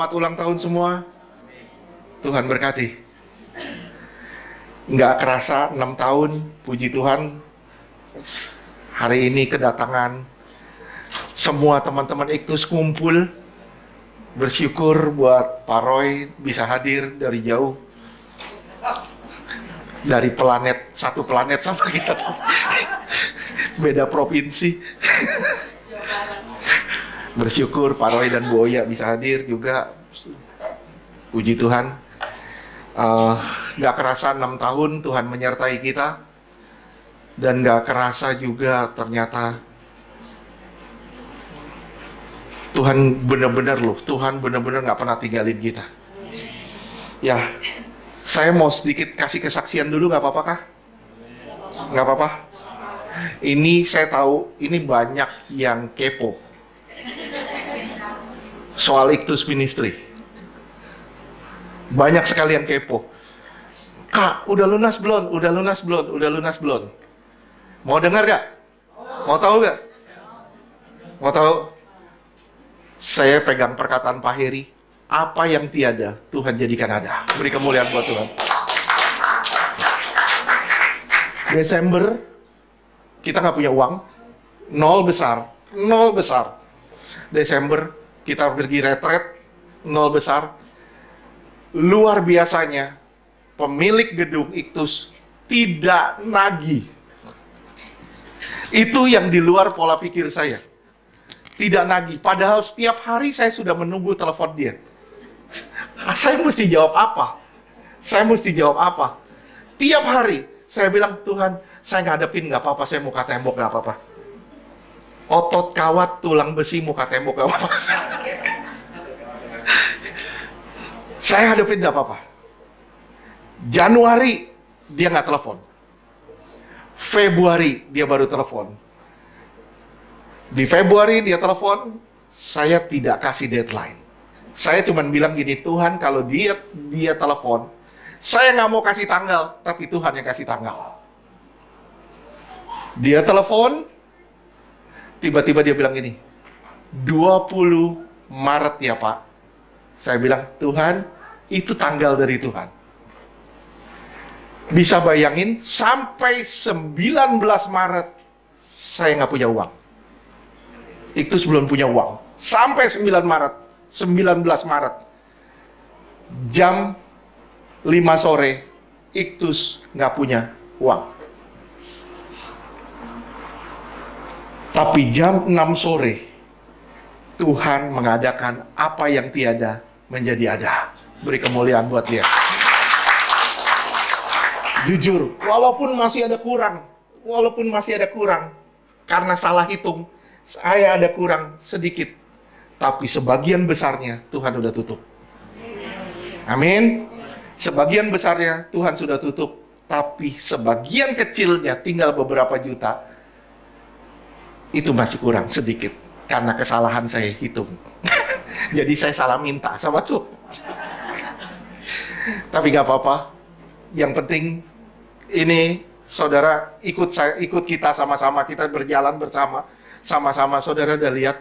Selamat ulang tahun semua. Tuhan berkati. Nggak kerasa 6 tahun, puji Tuhan. Hari ini kedatangan semua teman-teman Iktus kumpul. Bersyukur buat Pak Roy bisa hadir dari jauh. Dari planet, satu planet sama kita. Beda provinsi. Bersyukur Pak Roy dan Bu Oya bisa hadir juga. Puji Tuhan. Gak kerasa 6 tahun Tuhan menyertai kita. Dan gak kerasa juga ternyata Tuhan benar-benar loh, Tuhan benar-benar gak pernah tinggalin kita. Ya, saya mau sedikit kasih kesaksian dulu, gak apa-apa kah? Gak apa-apa? Ini saya tahu, ini banyak yang kepo soal Iktus Ministry. Banyak sekali yang kepo. Kak, udah lunas belum? Udah lunas belum? Udah lunas belum? Mau dengar gak? Mau tahu gak? Mau tahu? Saya pegang perkataan Pak Heri. Apa yang tiada, Tuhan jadikan ada. Beri kemuliaan buat Tuhan. Desember, kita nggak punya uang. Nol besar. Nol besar. Desember, kita pergi retret. Nol besar. Luar biasanya, pemilik gedung Iktus tidak nagih. Itu yang di luar pola pikir saya. Tidak nagih. Padahal setiap hari saya sudah menunggu telepon dia. Saya mesti jawab apa? Saya mesti jawab apa? Tiap hari saya bilang, Tuhan, saya ngadepin nggak apa-apa, saya muka tembok nggak apa-apa. Otot kawat, tulang besi, muka tembok nggak apa-apa. Saya hadapin nggak apa-apa. Januari dia nggak telepon. Februari dia baru telepon. Di Februari dia telepon, saya tidak kasih deadline. Saya cuma bilang gini, Tuhan kalau dia telepon, saya nggak mau kasih tanggal, tapi Tuhan yang kasih tanggal. Dia telepon, tiba-tiba dia bilang gini, 20 Maret ya Pak. Saya bilang, Tuhan, itu tanggal dari Tuhan. Bisa bayangin, sampai 19 Maret, saya nggak punya uang. Iktus belum punya uang. Sampai 19 Maret. Jam 5 sore, Iktus nggak punya uang. Tapi jam 6 sore, Tuhan mengadakan apa yang tiada menjadi ada. Beri kemuliaan buat dia. Jujur, walaupun masih ada kurang, karena salah hitung, saya ada kurang sedikit, tapi sebagian besarnya Tuhan sudah tutup. Amin. Sebagian besarnya Tuhan sudah tutup, tapi sebagian kecilnya tinggal beberapa juta, itu masih kurang sedikit, karena kesalahan saya hitung. Jadi saya salah minta sama Tuhan. Tapi gak apa-apa. Yang penting ini saudara ikut kita sama-sama, kita berjalan bersama. Sama-sama saudara udah lihat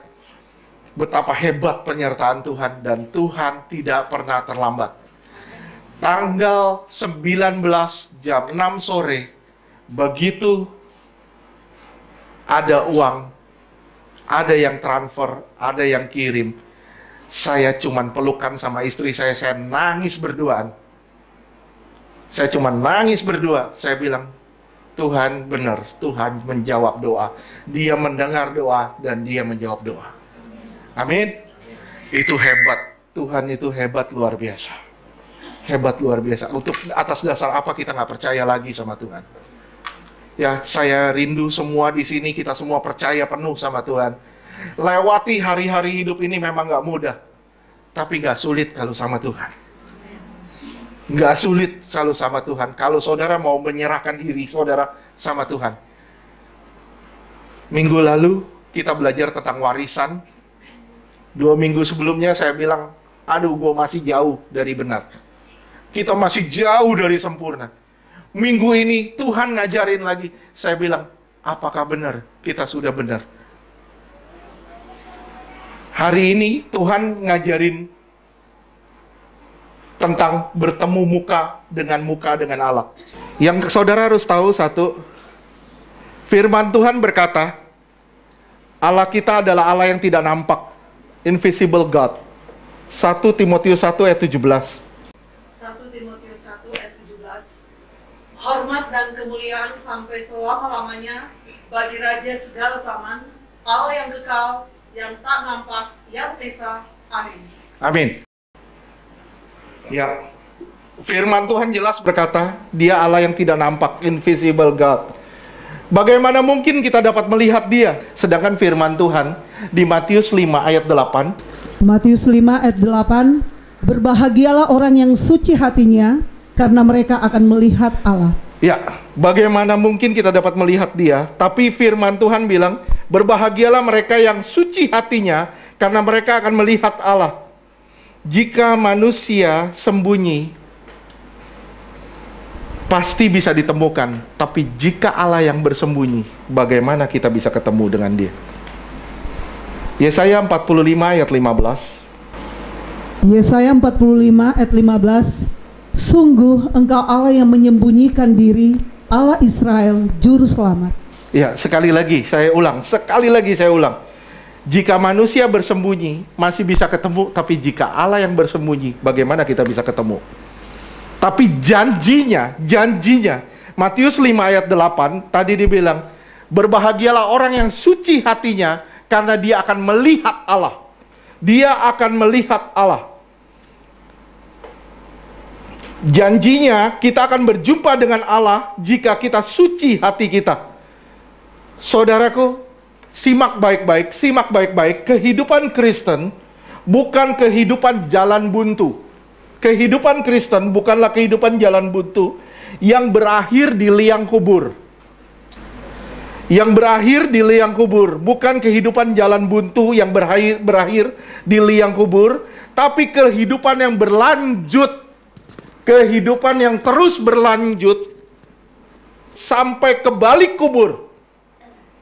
betapa hebat penyertaan Tuhan, dan Tuhan tidak pernah terlambat. Tanggal 19 jam 6 sore, begitu ada uang, ada yang transfer, ada yang kirim, saya cuman pelukan sama istri saya nangis berduaan. Saya cuma nangis berdua. Saya bilang, Tuhan benar, Tuhan menjawab doa. Dia mendengar doa dan dia menjawab doa. Amin. Itu hebat. Tuhan itu hebat luar biasa. Hebat luar biasa. Untuk atas dasar apa kita nggak percaya lagi sama Tuhan? Ya, saya rindu semua di sini kita semua percaya penuh sama Tuhan. Lewati hari-hari hidup ini memang nggak mudah, tapi nggak sulit kalau sama Tuhan. Nggak sulit selalu sama Tuhan. Kalau saudara mau menyerahkan diri saudara sama Tuhan. Minggu lalu kita belajar tentang warisan. 2 minggu sebelumnya saya bilang, aduh gue masih jauh dari benar. Kita masih jauh dari sempurna. Minggu ini Tuhan ngajarin lagi. Saya bilang, apakah benar kita sudah benar? Hari ini Tuhan ngajarin tentang bertemu muka dengan Allah. Yang saudara harus tahu satu, firman Tuhan berkata, Allah kita adalah Allah yang tidak nampak, invisible God. 1 Timotius 1 ayat 17. 1 Timotius 1 ayat 17. Hormat dan kemuliaan sampai selama-lamanya bagi Raja segala zaman, Allah yang kekal, yang tak nampak, yang esa. Amin. Amin. Ya, firman Tuhan jelas berkata, Dia Allah yang tidak nampak, invisible God. Bagaimana mungkin kita dapat melihat Dia? Sedangkan firman Tuhan di Matius 5 ayat 8. Matius 5 ayat 8, berbahagialah orang yang suci hatinya, karena mereka akan melihat Allah. Ya, bagaimana mungkin kita dapat melihat Dia? Tapi firman Tuhan bilang, berbahagialah mereka yang suci hatinya, karena mereka akan melihat Allah. Jika manusia sembunyi, pasti bisa ditemukan. Tapi jika Allah yang bersembunyi, bagaimana kita bisa ketemu dengan Dia? Yesaya 45 ayat 15. Yesaya 45 ayat 15. Sungguh engkau Allah yang menyembunyikan diri, Allah Israel, juru selamat. Ya, sekali lagi saya ulang. Jika manusia bersembunyi, masih bisa ketemu. Tapi jika Allah yang bersembunyi, bagaimana kita bisa ketemu? Tapi janjinya, Matius 5 ayat 8, tadi dibilang, berbahagialah orang yang suci hatinya, karena dia akan melihat Allah. Dia akan melihat Allah. Janjinya kita akan berjumpa dengan Allah jika kita suci hati kita. Saudaraku, simak baik-baik. Kehidupan Kristen bukan kehidupan jalan buntu. Kehidupan Kristen bukanlah kehidupan jalan buntu yang berakhir di liang kubur. Bukan kehidupan jalan buntu yang berakhir di liang kubur, tapi kehidupan yang berlanjut. Kehidupan yang terus berlanjut sampai ke balik kubur.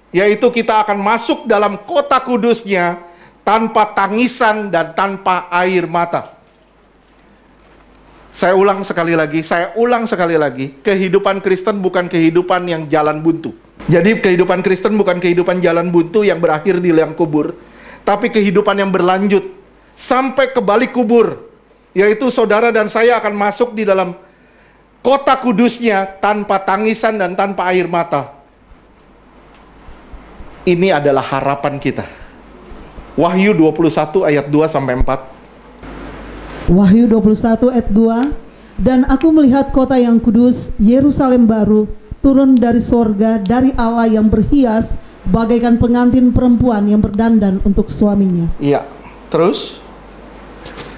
Yaitu kita akan masuk dalam kota kudusnya tanpa tangisan dan tanpa air mata. Saya ulang sekali lagi, kehidupan Kristen bukan kehidupan yang jalan buntu. Jadi kehidupan Kristen bukan kehidupan jalan buntu yang berakhir di liang kubur, tapi kehidupan yang berlanjut sampai ke balik kubur, yaitu saudara dan saya akan masuk di dalam kota kudusnya tanpa tangisan dan tanpa air mata. Ini adalah harapan kita. Wahyu 21 ayat 2 sampai 4. Wahyu 21 ayat 2. Dan aku melihat kota yang kudus, Yerusalem baru, turun dari sorga, dari Allah yang berhias bagaikan pengantin perempuan yang berdandan untuk suaminya. Iya, terus?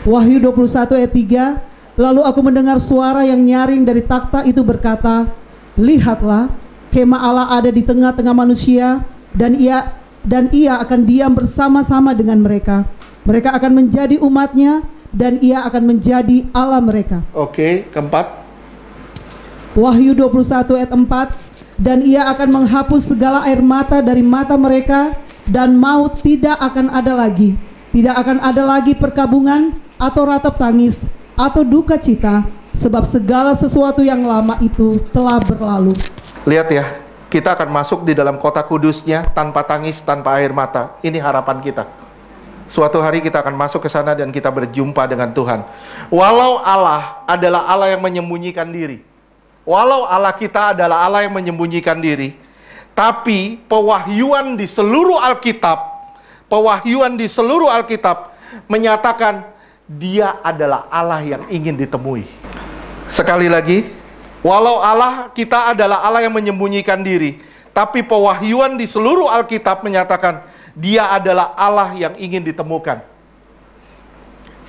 Wahyu 21 ayat 3. Lalu aku mendengar suara yang nyaring dari takhta itu berkata, lihatlah, kemah Allah ada di tengah-tengah manusia, dan ia akan diam bersama-sama dengan mereka. Mereka akan menjadi umatnya, dan ia akan menjadi Allah mereka. Oke, keempat. Wahyu 21 ayat 4. Dan ia akan menghapus segala air mata dari mata mereka, dan maut tidak akan ada lagi. Tidak akan ada lagi perkabungan, atau ratap tangis, atau duka cita, sebab segala sesuatu yang lama itu telah berlalu. Lihat ya, kita akan masuk di dalam kota kudusnya tanpa tangis, tanpa air mata. Ini harapan kita. Suatu hari kita akan masuk ke sana dan kita berjumpa dengan Tuhan. Walau Allah adalah Allah yang menyembunyikan diri, walau Allah kita adalah Allah yang menyembunyikan diri, tapi pewahyuan di seluruh Alkitab menyatakan Dia adalah Allah yang ingin ditemui. Sekali lagi, walau Allah kita adalah Allah yang menyembunyikan diri, tapi pewahyuan di seluruh Alkitab menyatakan Dia adalah Allah yang ingin ditemukan.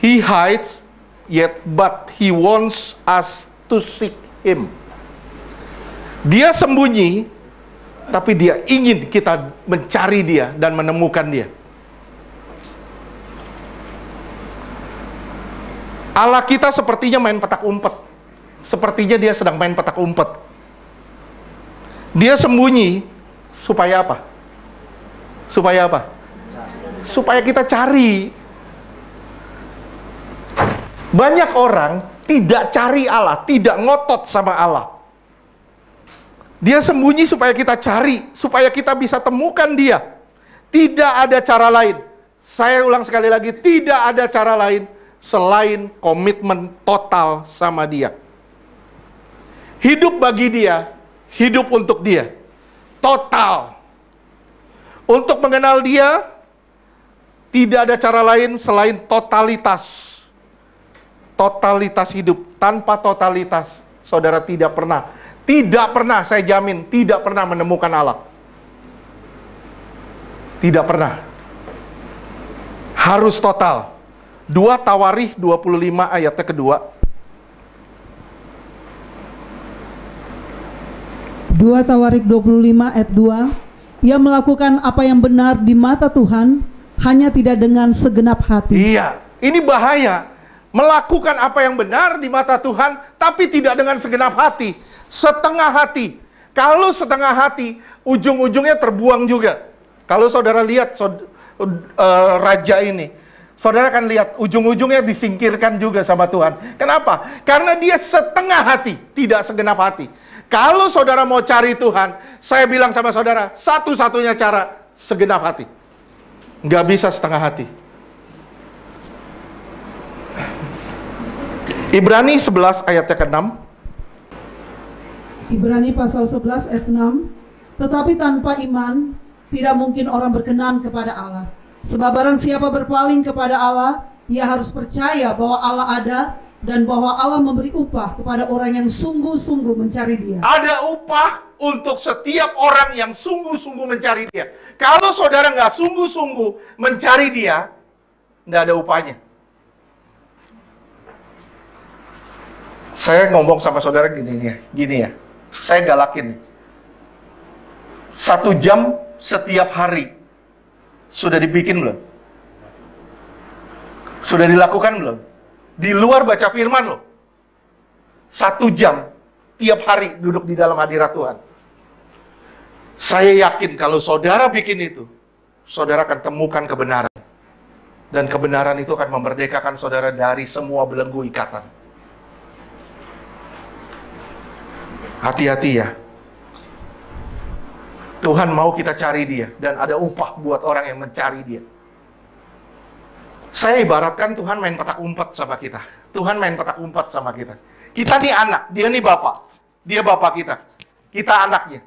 He hides, yet but He wants us to seek Him. Dia sembunyi, tapi Dia ingin kita mencari Dia dan menemukan Dia. Allah kita sepertinya main petak umpet. Sepertinya Dia sedang main petak umpet. Dia sembunyi supaya apa? Supaya kita cari. Banyak orang tidak cari Allah, tidak ngotot sama Allah. Dia sembunyi supaya kita cari, supaya kita bisa temukan dia. Tidak ada cara lain. Saya ulang sekali lagi, tidak ada cara lain selain komitmen total sama dia. Hidup bagi dia, hidup untuk dia. Total. Untuk mengenal dia, tidak ada cara lain selain totalitas. Totalitas hidup. Tanpa totalitas, saudara tidak pernah, saya jamin, tidak pernah menemukan Allah. Tidak pernah. Harus total. 2 Tawarikh 25 ayatnya kedua. 2 Tawarikh 25 ayat 2. Ia melakukan apa yang benar di mata Tuhan, hanya tidak dengan segenap hati. Iya, ini bahaya. Melakukan apa yang benar di mata Tuhan, tapi tidak dengan segenap hati. Setengah hati. Kalau setengah hati, ujung-ujungnya terbuang juga. Kalau saudara lihat raja ini, saudara akan lihat ujung-ujungnya disingkirkan juga sama Tuhan. Kenapa? Karena dia setengah hati, tidak segenap hati. Kalau saudara mau cari Tuhan, saya bilang sama saudara, satu-satunya cara segenap hati. Nggak bisa setengah hati. Ibrani 11 ayatnya ke-6. Ibrani pasal 11 ayat 6. Tetapi tanpa iman, tidak mungkin orang berkenan kepada Allah. Sebab barang siapa berpaling kepada Allah, ia harus percaya bahwa Allah ada, dan bahwa Allah memberi upah kepada orang yang sungguh-sungguh mencari dia. Ada upah untuk setiap orang yang sungguh-sungguh mencari dia. Kalau saudara nggak sungguh-sungguh mencari dia, nggak ada upahnya. Saya ngomong sama saudara gini ya. Saya galakin. 1 jam setiap hari. Sudah dibikin belum? Sudah dilakukan belum? Di luar baca firman loh. 1 jam tiap hari duduk di dalam hadirat Tuhan. Saya yakin kalau saudara bikin itu, saudara akan temukan kebenaran. Dan kebenaran itu akan memerdekakan saudara dari semua belenggu ikatan. Hati-hati ya. Tuhan mau kita cari dia, dan ada upah buat orang yang mencari dia. Saya ibaratkan Tuhan main petak umpet sama kita. Tuhan main petak umpet sama kita. Kita nih anak, dia nih bapak. Dia bapak kita. Kita anaknya.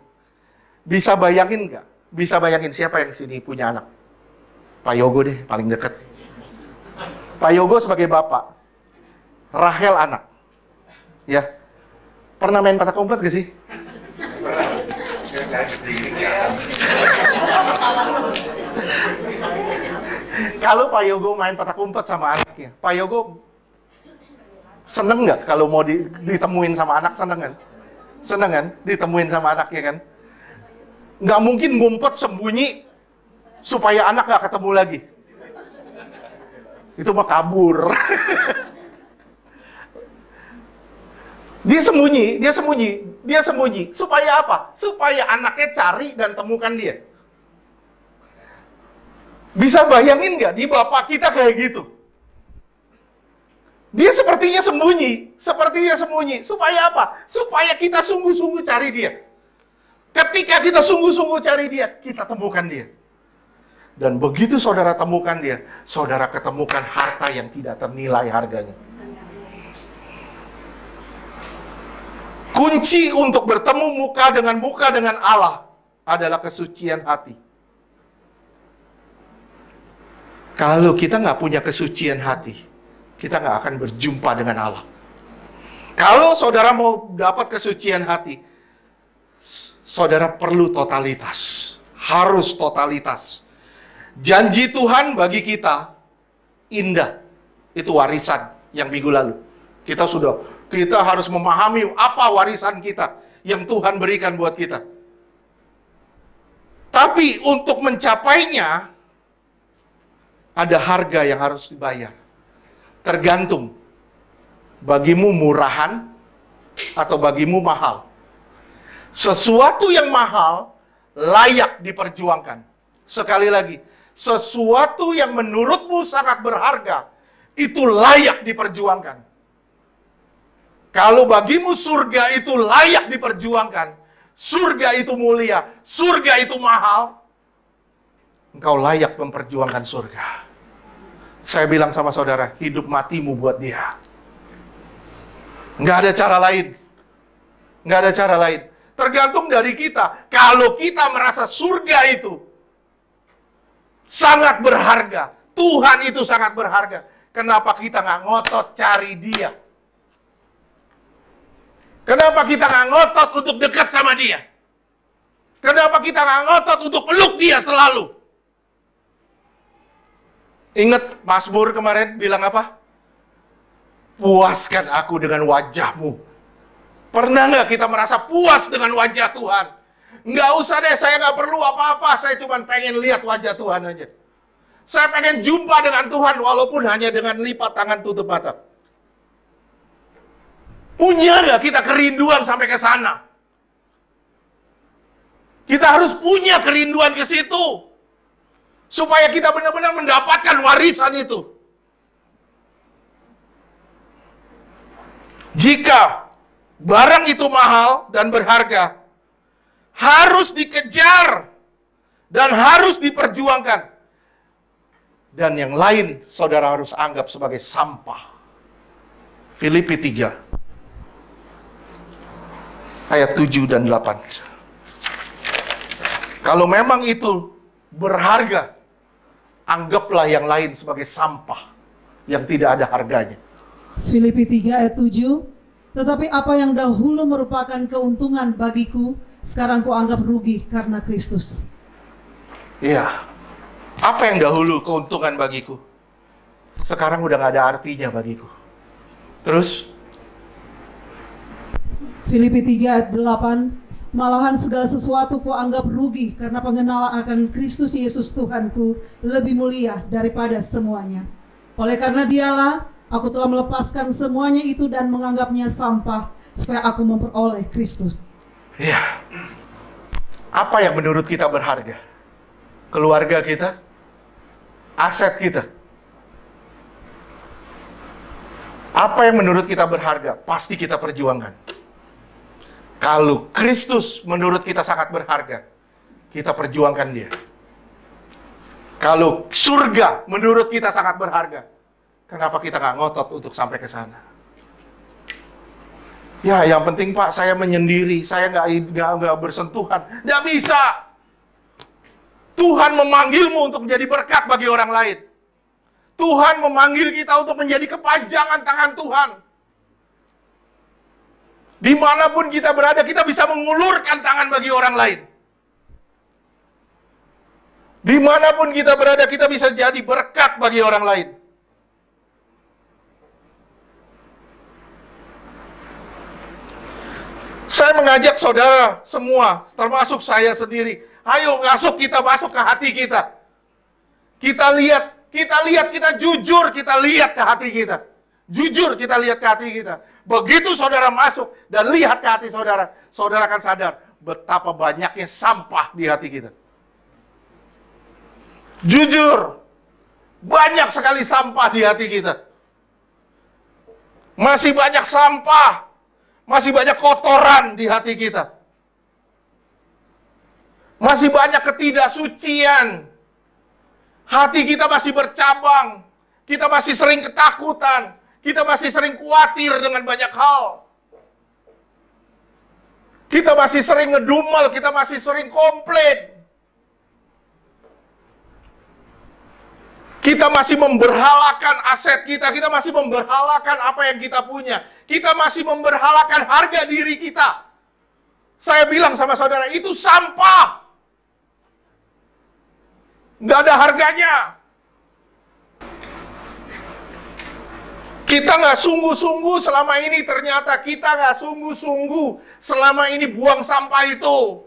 Bisa bayangin nggak? Bisa bayangin siapa yang sini punya anak? Pak Yogo deh, paling deket. Pak Yogo sebagai bapak. Rahel anak. Ya. Pernah main petak umpet gak sih? Kalau Pak Yogo main petak umpet sama anaknya, Pak Yogo seneng nggak kalau mau ditemuin sama anak? Seneng kan? Seneng kan? Ditemuin sama anaknya kan? Nggak mungkin ngumpet sembunyi supaya anak nggak ketemu lagi. Itu mah kabur. Dia sembunyi. Supaya apa? Supaya anaknya cari dan temukan dia. Bisa bayangin nggak di bapak kita kayak gitu? Dia sepertinya sembunyi. Supaya apa? Supaya kita sungguh-sungguh cari dia. Ketika kita sungguh-sungguh cari dia, kita temukan dia. Dan begitu saudara temukan dia, saudara ketemukan harta yang tidak ternilai harganya. Kunci untuk bertemu muka dengan Allah adalah kesucian hati. Kalau kita nggak punya kesucian hati, kita nggak akan berjumpa dengan Allah. Kalau saudara mau dapat kesucian hati, saudara perlu totalitas. Harus totalitas. Janji Tuhan bagi kita indah. Itu warisan yang minggu lalu. Kita harus memahami apa warisan kita yang Tuhan berikan buat kita. Tapi untuk mencapainya, ada harga yang harus dibayar. Tergantung, bagimu murahan atau bagimu mahal. Sesuatu yang mahal layak diperjuangkan. Sekali lagi, sesuatu yang menurutmu sangat berharga, itu layak diperjuangkan. Kalau bagimu surga itu layak diperjuangkan, surga itu mulia, surga itu mahal, engkau layak memperjuangkan surga. Saya bilang sama saudara, hidup matimu buat dia. Nggak ada cara lain. Nggak ada cara lain. Tergantung dari kita. Kalau kita merasa surga itu sangat berharga, Tuhan itu sangat berharga, kenapa kita nggak ngotot cari dia? Kenapa kita nggak ngotot untuk dekat sama dia? Kenapa kita nggak ngotot untuk peluk dia selalu? Ingat Mazmur kemarin bilang apa? Puaskan aku dengan wajahmu. Pernah nggak kita merasa puas dengan wajah Tuhan? Nggak usah deh, saya nggak perlu apa-apa. Saya cuma pengen lihat wajah Tuhan aja. Saya pengen jumpa dengan Tuhan walaupun hanya dengan lipat tangan tutup mata. Punya nggak kita kerinduan sampai ke sana? Kita harus punya kerinduan ke situ. Supaya kita benar-benar mendapatkan warisan itu. Jika barang itu mahal dan berharga, harus dikejar dan harus diperjuangkan. Dan yang lain saudara harus anggap sebagai sampah. Filipi 3 ayat 7 dan 8. Kalau memang itu berharga, anggaplah yang lain sebagai sampah yang tidak ada harganya. Filipi 3 ayat 7. Tetapi apa yang dahulu merupakan keuntungan bagiku, sekarang kuanggap rugi karena Kristus. Iya. Apa yang dahulu keuntungan bagiku, sekarang udah gak ada artinya bagiku. Terus Filipi 3 ayat 8. Malahan segala sesuatu kuanggap rugi karena pengenalan akan Kristus Yesus Tuhanku lebih mulia daripada semuanya. Oleh karena dialah aku telah melepaskan semuanya itu dan menganggapnya sampah supaya aku memperoleh Kristus. Ya. Apa yang menurut kita berharga? Keluarga kita? Aset kita? Apa yang menurut kita berharga? Pasti kita perjuangkan. Kalau Kristus menurut kita sangat berharga, kita perjuangkan dia. Kalau surga menurut kita sangat berharga, kenapa kita nggak ngotot untuk sampai ke sana? Ya, yang penting Pak, saya menyendiri, saya nggak bersentuhan. Nggak bisa. Tuhan memanggilmu untuk menjadi berkat bagi orang lain. Tuhan memanggil kita untuk menjadi kepanjangan tangan Tuhan. Dimanapun kita berada, kita bisa mengulurkan tangan bagi orang lain. Dimanapun kita berada, kita bisa jadi berkat bagi orang lain. Saya mengajak saudara semua, termasuk saya sendiri, ayo kita masuk ke hati kita. Kita lihat, kita jujur, kita lihat ke hati kita. Jujur kita lihat ke hati kita. Begitu saudara masuk dan lihat ke hati saudara, saudara akan sadar betapa banyaknya sampah di hati kita. Jujur, banyak sekali sampah di hati kita. Masih banyak sampah, masih banyak kotoran di hati kita. Masih banyak ketidaksucian. Hati kita masih bercabang, kita masih sering ketakutan. Kita masih sering khawatir dengan banyak hal. Kita masih sering ngedumel, kita masih sering komplain. Kita masih memberhalakan aset kita masih memberhalakan apa yang kita punya. Kita masih memberhalakan harga diri kita. Saya bilang sama saudara, itu sampah. Nggak ada harganya. Kita nggak sungguh-sungguh selama ini, ternyata kita nggak sungguh-sungguh selama ini buang sampah itu.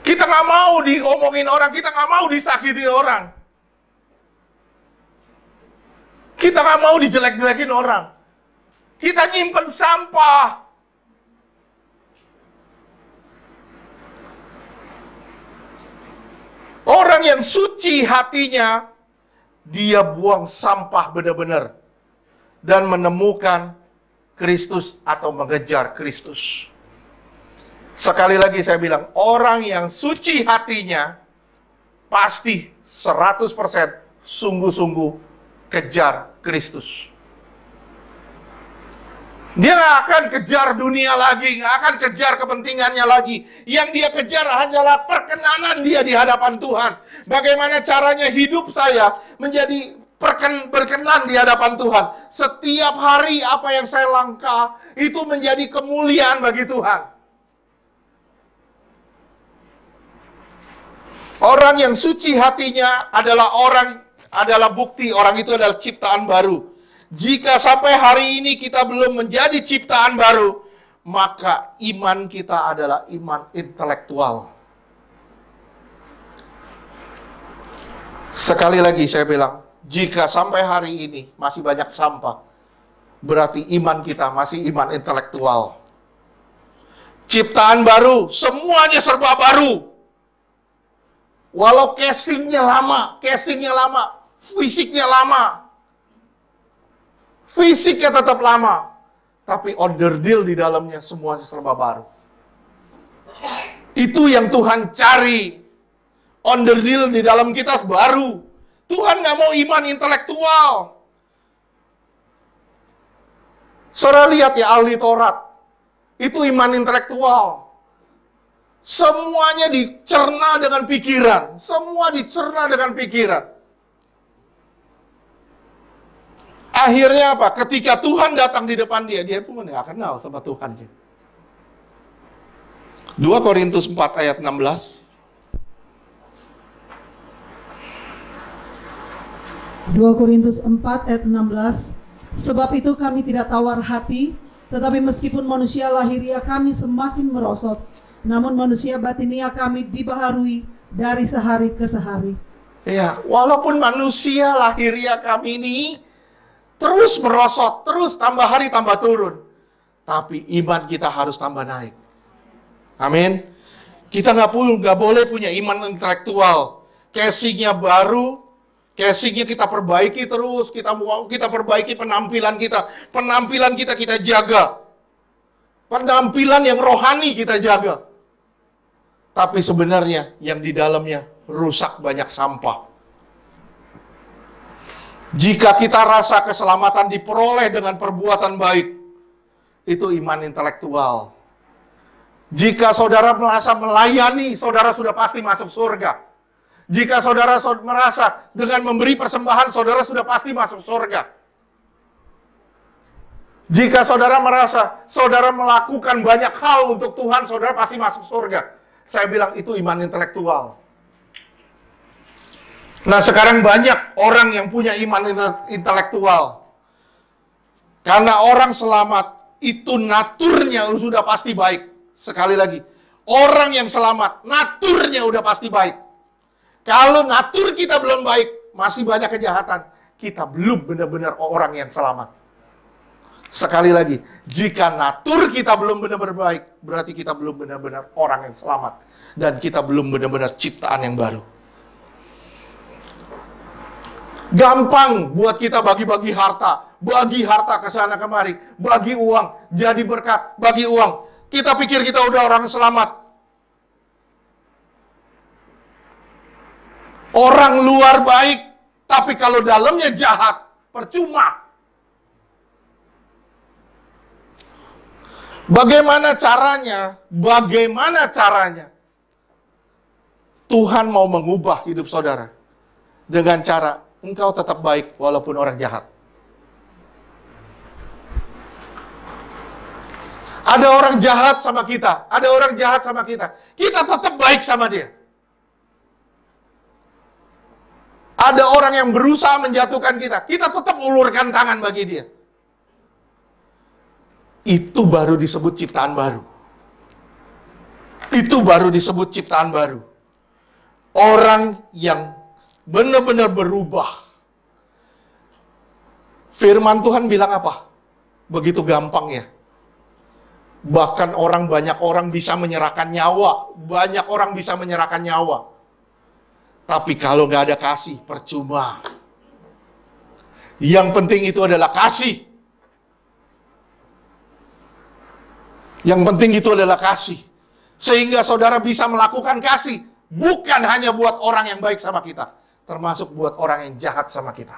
Kita nggak mau diomongin orang, kita nggak mau disakiti orang. Kita nggak mau dijelek-jelekin orang. Kita nyimpen sampah. Orang yang suci hatinya dia buang sampah benar-benar dan menemukan Kristus atau mengejar Kristus. Sekali lagi saya bilang, orang yang suci hatinya pasti 100% sungguh-sungguh kejar Kristus. Dia nggak akan kejar dunia lagi, nggak akan kejar kepentingannya lagi. Yang dia kejar hanyalah perkenanan dia di hadapan Tuhan. Bagaimana caranya hidup saya menjadi berkenan di hadapan Tuhan. Setiap hari apa yang saya langkah, itu menjadi kemuliaan bagi Tuhan. Orang yang suci hatinya adalah bukti orang itu adalah ciptaan baru. Jika sampai hari ini kita belum menjadi ciptaan baru, maka iman kita adalah iman intelektual. Sekali lagi saya bilang, jika sampai hari ini masih banyak sampah, berarti iman kita masih iman intelektual. Ciptaan baru, semuanya serba baru. Walau casingnya lama, fisiknya lama. Fisiknya tetap lama, tapi onderdil di dalamnya semuanya serba baru. Itu yang Tuhan cari. Onderdil di dalam kita baru. Tuhan nggak mau iman intelektual. Saudara lihat ya ahli Taurat. Itu iman intelektual. Semuanya dicerna dengan pikiran. Semua dicerna dengan pikiran. Akhirnya apa? Ketika Tuhan datang di depan dia pun nggak kenal sama Tuhan. 2 Korintus 4 ayat 16. 2 Korintus 4 ayat 16. Sebab itu kami tidak tawar hati, tetapi meskipun manusia lahiria kami semakin merosot, namun manusia batinia kami dibaharui dari sehari ke sehari. Ya, walaupun manusia lahiria kami ini terus merosot, terus tambah hari tambah turun, tapi iman kita harus tambah naik. Amin. Kita nggak boleh punya iman intelektual. Casingnya baru, casingnya kita perbaiki terus, kita perbaiki penampilan kita kita jaga. Penampilan yang rohani kita jaga. Tapi sebenarnya yang di dalamnya rusak, banyak sampah. Jika kita rasa keselamatan diperoleh dengan perbuatan baik, itu iman intelektual. Jika saudara merasa melayani, saudara sudah pasti masuk surga. Jika saudara merasa dengan memberi persembahan, saudara sudah pasti masuk surga. Jika saudara merasa saudara melakukan banyak hal untuk Tuhan, saudara pasti masuk surga. Saya bilang itu iman intelektual. Nah, sekarang banyak orang yang punya iman intelektual. Karena orang selamat itu naturnya sudah pasti baik. Sekali lagi, orang yang selamat naturnya udah pasti baik. Kalau natur kita belum baik, masih banyak kejahatan, kita belum benar-benar orang yang selamat. Sekali lagi, jika natur kita belum benar-benar baik, berarti kita belum benar-benar orang yang selamat. Dan kita belum benar-benar ciptaan yang baru. Gampang buat kita bagi-bagi harta ke sana kemari, bagi uang, jadi berkat, bagi uang. Kita pikir kita udah orang selamat. Orang luar baik, tapi kalau dalamnya jahat, percuma. Bagaimana caranya? Bagaimana caranya? Tuhan mau mengubah hidup saudara dengan cara engkau tetap baik walaupun orang jahat. Ada orang jahat sama kita, ada orang jahat sama kita. Kita tetap baik sama dia. Ada orang yang berusaha menjatuhkan kita, kita tetap ulurkan tangan bagi dia. Itu baru disebut ciptaan baru. Itu baru disebut ciptaan baru. Orang yang benar-benar berubah. Firman Tuhan bilang apa? Begitu gampang ya. Bahkan banyak orang bisa menyerahkan nyawa. Banyak orang bisa menyerahkan nyawa. Tapi kalau nggak ada kasih, percuma. Yang penting itu adalah kasih. Yang penting itu adalah kasih. Sehingga saudara bisa melakukan kasih. Bukan hanya buat orang yang baik sama kita. Termasuk buat orang yang jahat sama kita.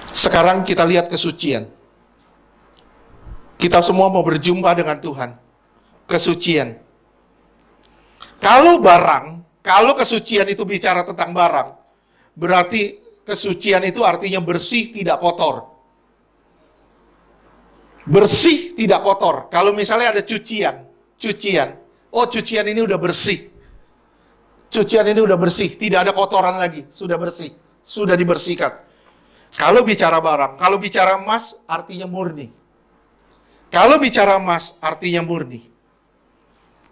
Sekarang kita lihat kesucian. Kita semua mau berjumpa dengan Tuhan. Kesucian. Kalau kesucian itu bicara tentang barang, berarti kesucian itu artinya bersih, tidak kotor. Bersih, tidak kotor. Kalau misalnya ada cucian. Oh, cucian ini udah bersih. Cucian ini udah bersih, tidak ada kotoran lagi, sudah bersih, sudah dibersihkan. Kalau bicara barang, kalau bicara emas artinya murni. Kalau bicara emas artinya murni.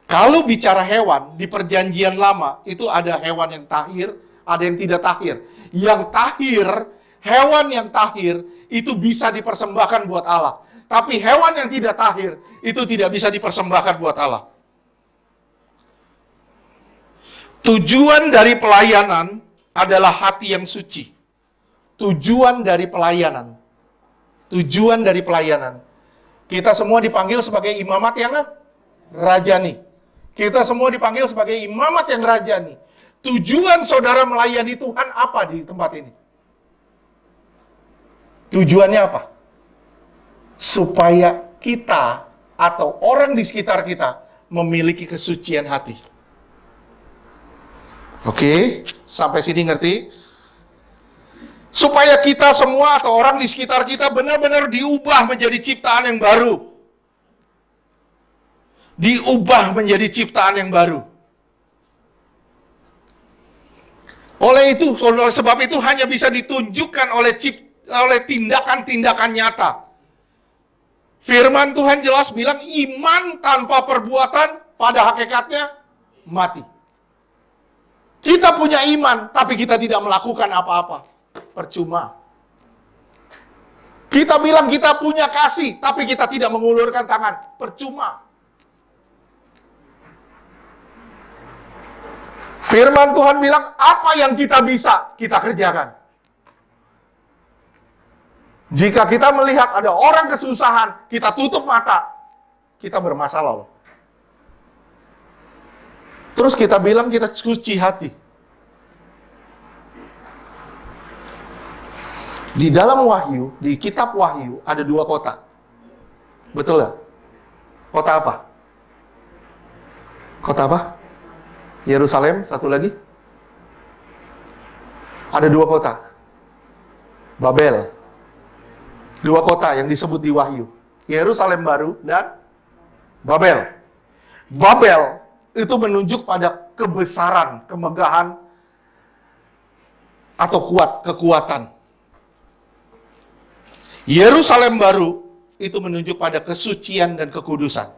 Kalau bicara hewan, di perjanjian lama itu ada hewan yang tahir, ada yang tidak tahir. Yang tahir, hewan yang tahir itu bisa dipersembahkan buat Allah. Tapi hewan yang tidak tahir itu tidak bisa dipersembahkan buat Allah. Tujuan dari pelayanan adalah hati yang suci. Tujuan dari pelayanan. Tujuan dari pelayanan. Kita semua dipanggil sebagai imamat yang rajani. Kita semua dipanggil sebagai imamat yang rajani. Tujuan saudara melayani Tuhan apa di tempat ini? Tujuannya apa? Supaya kita atau orang di sekitar kita memiliki kesucian hati. Oke, sampai sini ngerti? Supaya kita semua atau orang di sekitar kita benar-benar diubah menjadi ciptaan yang baru. Diubah menjadi ciptaan yang baru. Oleh itu, sebab itu hanya bisa ditunjukkan oleh tindakan-tindakan nyata. Firman Tuhan jelas bilang, iman tanpa perbuatan pada hakikatnya mati. Kita punya iman, tapi kita tidak melakukan apa-apa. Percuma. Kita bilang kita punya kasih, tapi kita tidak mengulurkan tangan. Percuma. Firman Tuhan bilang, apa yang kita bisa, kita kerjakan. Jika kita melihat ada orang kesusahan, kita tutup mata. Kita bermasalah loh. Terus kita bilang kita suci hati. Di dalam Wahyu, di kitab Wahyu, ada 2 kota. Betul nggak? Kota apa? Kota apa? Yerusalem, satu lagi. Ada 2 kota. Babel. 2 kota yang disebut di Wahyu. Yerusalem baru dan Babel. Babel itu menunjuk pada kebesaran, kemegahan, atau kekuatan. Yerusalem baru itu menunjuk pada kesucian dan kekudusan.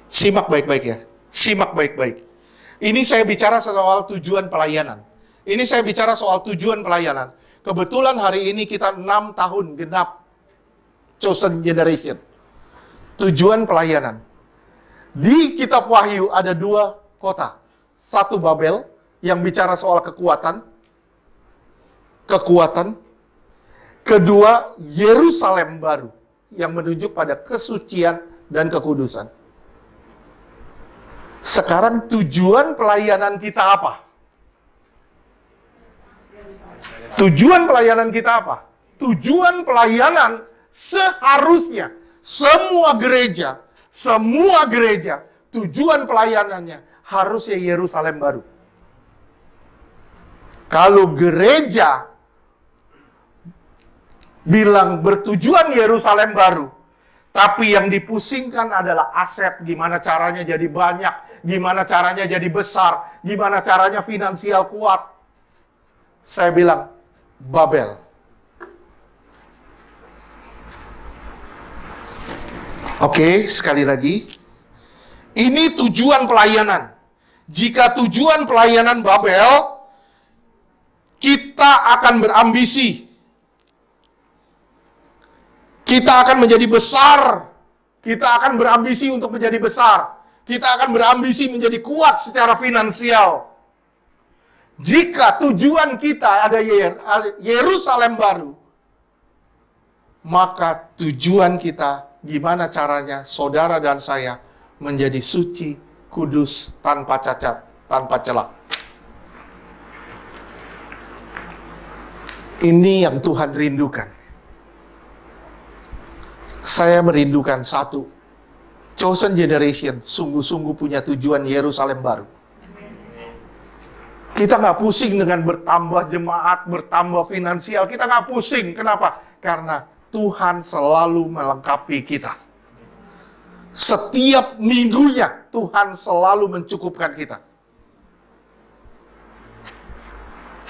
Simak baik-baik ya. Simak baik-baik. Ini saya bicara soal tujuan pelayanan. Ini saya bicara soal tujuan pelayanan. Kebetulan hari ini kita 6 tahun genap Chosen Generation. Tujuan pelayanan. Di kitab Wahyu ada 2 kota. Satu Babel yang bicara soal kekuatan. Kedua Yerusalem baru yang menunjuk pada kesucian dan kekudusan. Sekarang tujuan pelayanan kita apa? Tujuan pelayanan kita apa? Tujuan pelayanan seharusnya semua gereja, tujuan pelayanannya harusnya Yerusalem baru. Kalau gereja bilang bertujuan Yerusalem baru, tapi yang dipusingkan adalah aset, gimana caranya jadi banyak, gimana caranya jadi besar, gimana caranya finansial kuat. Saya bilang, Babel. Oke, sekali lagi. Ini tujuan pelayanan. Jika tujuan pelayanan Babel, kita akan berambisi. Kita akan menjadi besar. Kita akan berambisi untuk menjadi besar. Kita akan berambisi menjadi kuat secara finansial. Jika tujuan kita ada Yerusalem baru, maka tujuan kita gimana caranya saudara dan saya menjadi suci, kudus, tanpa cacat, tanpa celah. Ini yang Tuhan rindukan. Saya merindukan satu, chosen generation sungguh-sungguh punya tujuan Yerusalem baru. Kita nggak pusing dengan bertambah jemaat, bertambah finansial. Kita nggak pusing. Kenapa? Karena Tuhan selalu melengkapi kita. Setiap minggunya Tuhan selalu mencukupkan kita.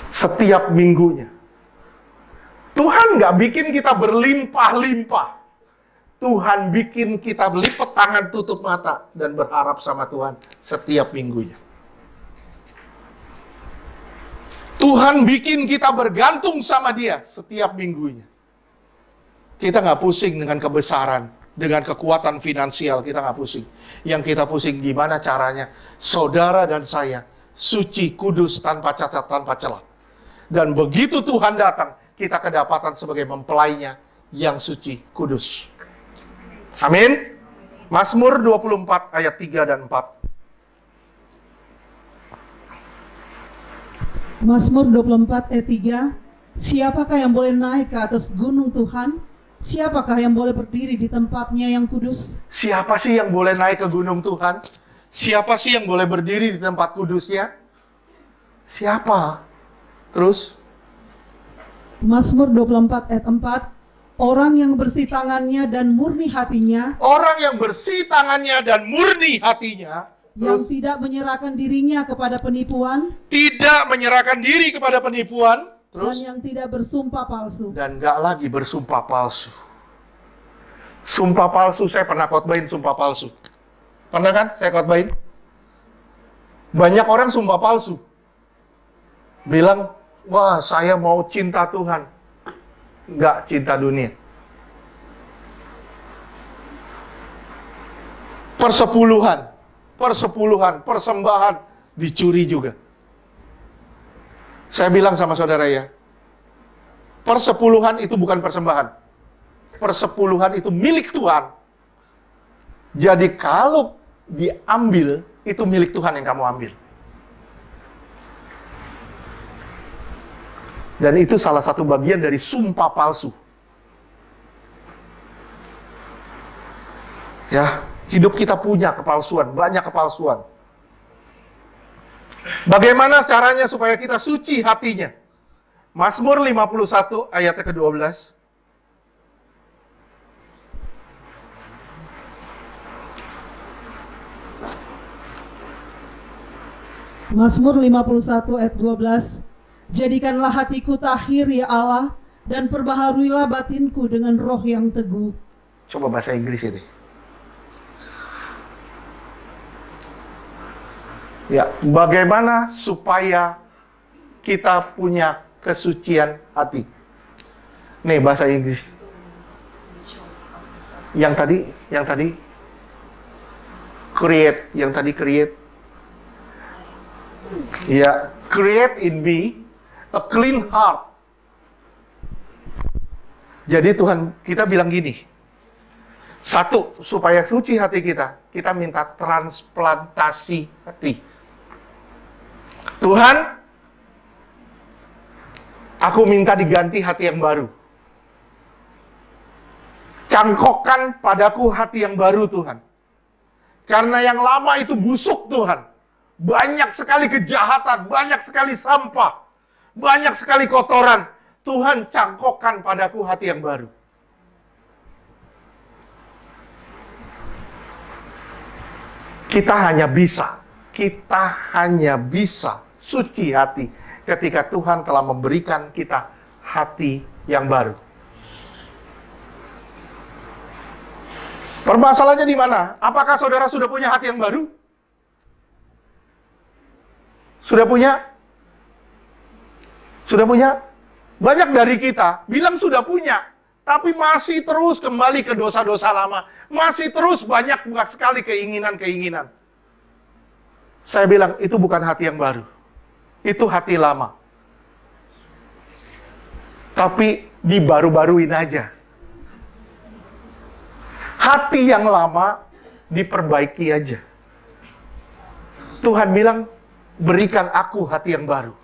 Setiap minggunya. Tuhan nggak bikin kita berlimpah-limpah. Tuhan bikin kita lipat tangan, tutup mata, dan berharap sama Tuhan setiap minggunya. Tuhan bikin kita bergantung sama Dia setiap minggunya. Kita nggak pusing dengan kebesaran, dengan kekuatan finansial, kita nggak pusing. Yang kita pusing gimana caranya saudara dan saya suci, kudus, tanpa cacat, tanpa celah. Dan begitu Tuhan datang, kita kedapatan sebagai mempelainya yang suci, kudus. Amin. Mazmur 24 ayat 3 dan 4. Mazmur 24 ayat 3. Siapakah yang boleh naik ke atas gunung Tuhan? Siapakah yang boleh berdiri di tempatnya yang kudus? Siapa sih yang boleh naik ke gunung Tuhan? Siapa sih yang boleh berdiri di tempat kudusnya? Siapa? Terus? Mazmur 24 ayat 4. Orang yang bersih tangannya dan murni hatinya. Orang yang bersih tangannya dan murni hatinya. Yang tidak menyerahkan dirinya kepada penipuan. Tidak menyerahkan diri kepada penipuan. Terus? Dan yang tidak bersumpah palsu. Dan gak lagi bersumpah palsu. Sumpah palsu, saya pernah khotbahin sumpah palsu. Pernah kan saya khotbahin? Banyak orang sumpah palsu. Bilang, wah saya mau cinta Tuhan. Nggak cinta dunia. Persepuluhan, persembahan dicuri juga. Saya bilang sama saudara ya, persepuluhan itu bukan persembahan. Persepuluhan itu milik Tuhan. Jadi kalau diambil, itu milik Tuhan yang kamu ambil. Dan itu salah satu bagian dari sumpah palsu. Ya, hidup kita punya kepalsuan, banyak kepalsuan. Bagaimana caranya supaya kita suci hatinya? Mazmur 51 ayat ke-12. Mazmur 51 ayat 12. Jadikanlah hatiku tahir ya Allah, dan perbaharuilah batinku dengan roh yang teguh. Coba bahasa Inggris ini. Ya, bagaimana supaya kita punya kesucian hati? Nih bahasa Inggris. Yang tadi create, Ya, create in me a clean heart. Jadi Tuhan kita bilang gini. Satu, supaya suci hati kita minta transplantasi hati. Tuhan, aku minta diganti hati yang baru. Cangkokkan padaku hati yang baru, Tuhan. Karena yang lama itu busuk, Tuhan. Banyak sekali kejahatan, banyak sekali sampah. Banyak sekali kotoran. Tuhan, cangkokkan padaku hati yang baru. Kita hanya bisa suci hati ketika Tuhan telah memberikan kita hati yang baru. Permasalahannya di mana? Apakah saudara sudah punya hati yang baru? Sudah punya? Sudah punya? Banyak dari kita bilang sudah punya, tapi masih terus kembali ke dosa-dosa lama. Masih terus banyak sekali keinginan-keinginan. Saya bilang, itu bukan hati yang baru. Itu hati lama. Tapi dibaru-baruin aja. Hati yang lama diperbaiki aja. Tuhan bilang, berikan aku hati yang baru.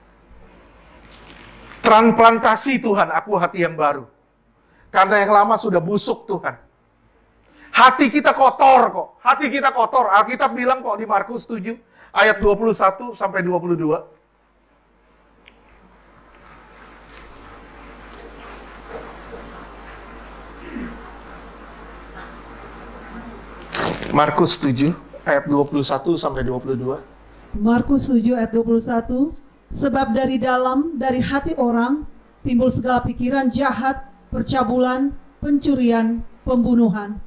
Transplantasi Tuhan, aku hati yang baru. Karena yang lama sudah busuk Tuhan. Hati kita kotor kok. Hati kita kotor. Alkitab bilang kok di Markus 7 ayat 21 sampai 22. Markus 7 ayat 21 sampai 22. Markus 7 ayat 21. Sebab dari dalam, dari hati orang, timbul segala pikiran jahat, percabulan, pencurian, pembunuhan.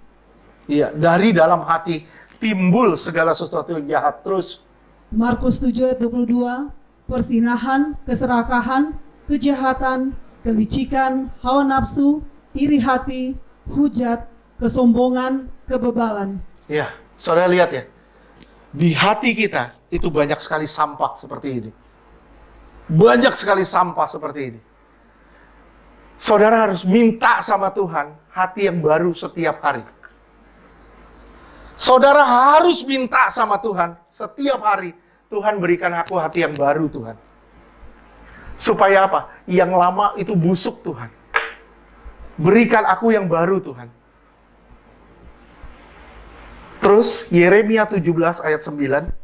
Iya, dari dalam hati timbul segala sesuatu yang jahat. Terus Markus 7 ayat 22. Persinahan, keserakahan, kejahatan, kelicikan, hawa nafsu, iri hati, hujat, kesombongan, kebebalan. ya, saudara lihat ya. Di hati kita itu banyak sekali sampah seperti ini. Banyak sekali sampah seperti ini. Saudara harus minta sama Tuhan hati yang baru setiap hari. Saudara harus minta sama Tuhan setiap hari. Tuhan berikan aku hati yang baru Tuhan. Supaya apa? Yang lama itu busuk Tuhan. Berikan aku yang baru Tuhan. Terus Yeremia 17 ayat 9.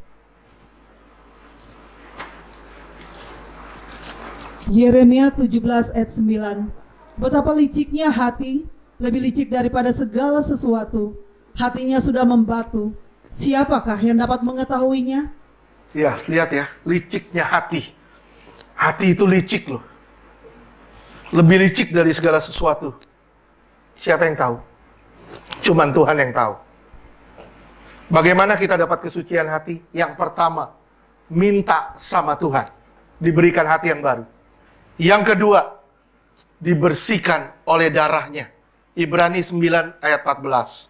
Yeremia 17 ayat 9. Betapa liciknya hati, lebih licik daripada segala sesuatu. Hatinya sudah membatu. Siapakah yang dapat mengetahuinya? Ya, lihat ya, liciknya hati. Hati itu licik loh. Lebih licik dari segala sesuatu. Siapa yang tahu? Cuman Tuhan yang tahu. Bagaimana kita dapat kesucian hati? Yang pertama, minta sama Tuhan. Diberikan hati yang baru. Yang kedua, dibersihkan oleh darahnya. Ibrani 9 ayat 14.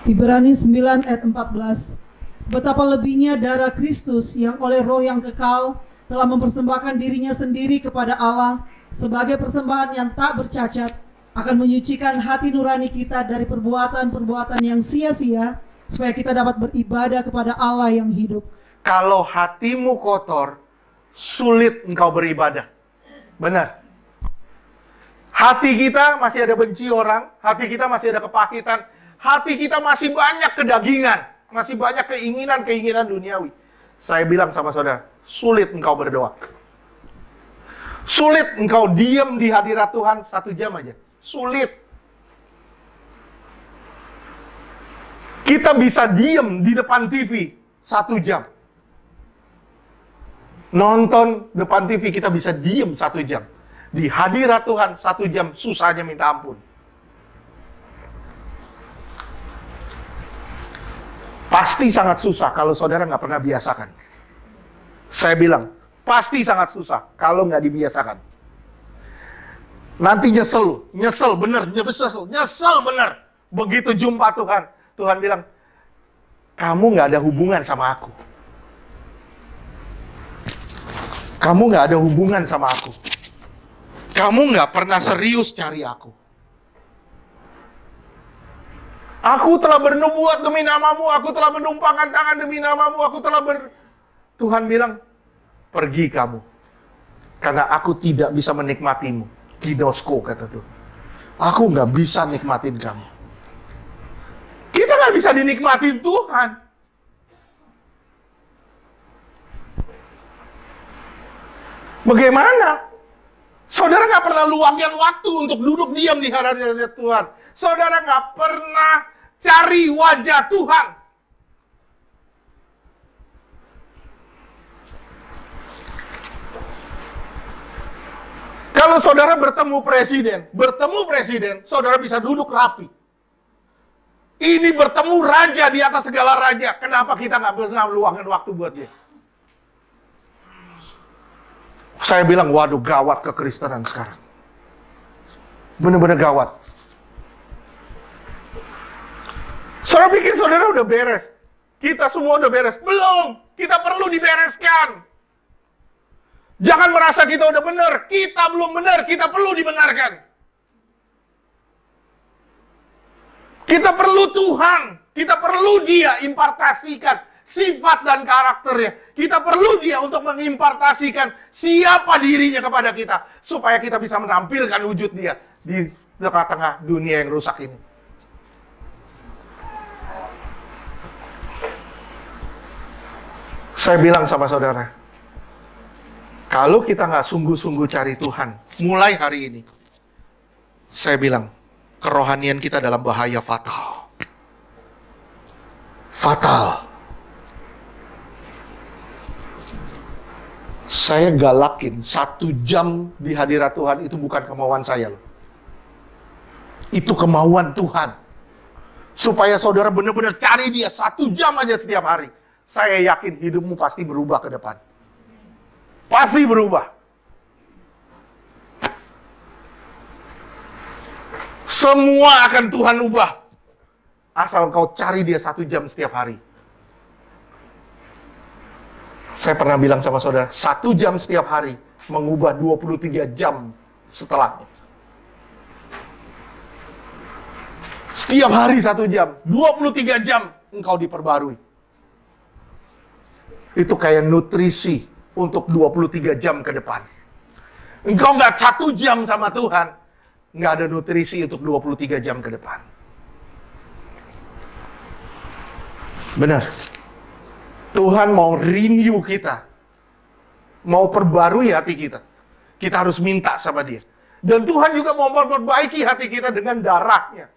Ibrani 9 ayat 14. Betapa lebihnya darah Kristus yang oleh roh yang kekal telah mempersembahkan dirinya sendiri kepada Allah sebagai persembahan yang tak bercacat, akan menyucikan hati nurani kita dari perbuatan-perbuatan yang sia-sia, supaya kita dapat beribadah kepada Allah yang hidup. Kalau hatimu kotor, sulit engkau beribadah. Benar. Hati kita masih ada benci orang, hati kita masih ada kepahitan, hati kita masih banyak kedagingan, masih banyak keinginan-keinginan duniawi. Saya bilang sama saudara, sulit engkau berdoa. Sulit engkau diam di hadirat Tuhan 1 jam aja. Sulit. Kita bisa diam di depan TV 1 jam. Nonton depan TV kita bisa diam 1 jam. Di hadirat Tuhan 1 jam susahnya minta ampun. Pasti sangat susah kalau saudara nggak pernah biasakan. Saya bilang, pasti sangat susah kalau nggak dibiasakan. Nanti nyesel bener, nyesel bener. Begitu jumpa Tuhan, Tuhan bilang, kamu nggak ada hubungan sama aku. Kamu nggak ada hubungan sama aku. Kamu nggak pernah serius cari aku. Aku telah bernubuat demi namamu, aku telah menumpangkan tangan demi namamu, Tuhan bilang, pergi kamu. Karena aku tidak bisa menikmatimu. Ginosko kata Tuhan. Aku nggak bisa nikmatin kamu. Kita nggak bisa dinikmatin Tuhan. Bagaimana? Saudara nggak pernah luangkan waktu untuk duduk diam di hadirat Tuhan. Saudara nggak pernah cari wajah Tuhan. Kalau saudara bertemu presiden, saudara bisa duduk rapi. Ini bertemu raja di atas segala raja. Kenapa kita nggak pernah luangkan waktu buat dia? Saya bilang, waduh gawat kekristenan sekarang. Benar-benar gawat. Saudara pikir saudara udah beres. kita semua udah beres. Belum, kita perlu dibereskan. Jangan merasa kita udah benar, kita belum benar, kita perlu dibenarkan. Kita perlu Tuhan, kita perlu Dia impartasikan sifat dan karakternya. Kita perlu Dia untuk mengimpartasikan siapa dirinya kepada kita, supaya kita bisa menampilkan wujud Dia di tengah-tengah dunia yang rusak ini. Saya bilang sama saudara, kalau kita nggak sungguh-sungguh cari Tuhan, mulai hari ini, saya bilang, kerohanian kita dalam bahaya fatal. Fatal. Saya galakin 1 jam di hadirat Tuhan itu bukan kemauan saya loh. Itu kemauan Tuhan. Supaya saudara benar-benar cari Dia 1 jam aja setiap hari. Saya yakin hidupmu pasti berubah ke depan. Pasti berubah. Semua akan Tuhan ubah. Asal kau cari Dia 1 jam setiap hari. Saya pernah bilang sama saudara, 1 jam setiap hari mengubah 23 jam setelahnya. Setiap hari 1 jam, 23 jam engkau diperbarui. Itu kayak nutrisi untuk 23 jam ke depan. Engkau nggak 1 jam sama Tuhan, nggak ada nutrisi untuk 23 jam ke depan. Benar. Tuhan mau renew kita. Mau perbarui hati kita. Kita harus minta sama Dia. Dan Tuhan juga mau memperbaiki hati kita dengan darahnya.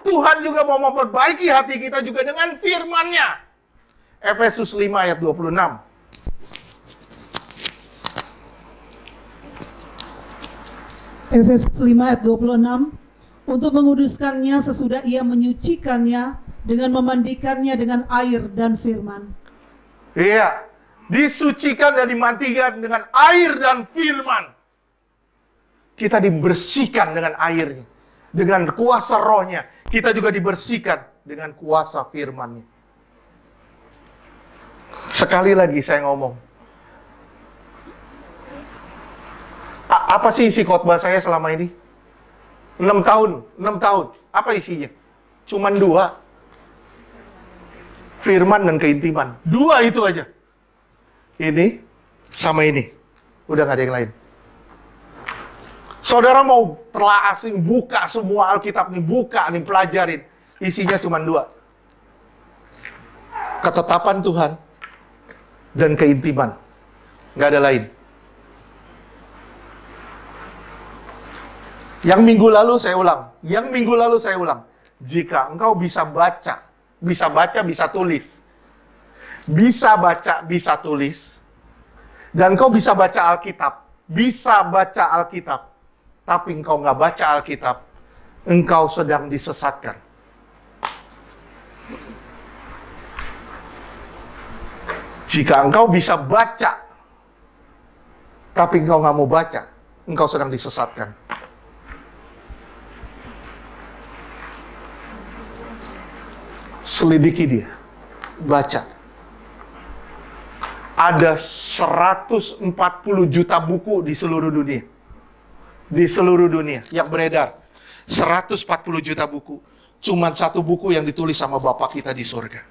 Tuhan juga mau memperbaiki hati kita juga dengan firman-Nya. Efesus 5 ayat 26. Efesus 5 ayat 26. Untuk menguduskannya sesudah Ia menyucikannya dengan memandikannya dengan air dan firman. Iya, disucikan dan dimandikan dengan air dan firman. Kita dibersihkan dengan airnya, dengan kuasa rohnya. Kita juga dibersihkan dengan kuasa firman-Nya. Sekali lagi saya ngomong. Apa sih isi khotbah saya selama ini? 6 tahun. Apa isinya? Cuman 2. Firman dan keintiman. 2 itu aja. Ini sama ini. Udah gak ada yang lain. Saudara mau telah asing, buka semua Alkitab nih, buka nih, pelajarin. Isinya cuma 2. Ketetapan Tuhan dan keintiman. Gak ada lain. Yang minggu lalu saya ulang. Jika engkau bisa baca, bisa tulis. Bisa baca, bisa tulis. Dan engkau bisa baca Alkitab. Tapi engkau nggak baca Alkitab, engkau sedang disesatkan. Jika engkau bisa baca, tapi engkau nggak mau baca, engkau sedang disesatkan. Selidiki dia, baca. Ada 140 juta buku di seluruh dunia. Di seluruh dunia yang beredar. 140 juta buku. Cuman 1 buku yang ditulis sama Bapak kita di surga.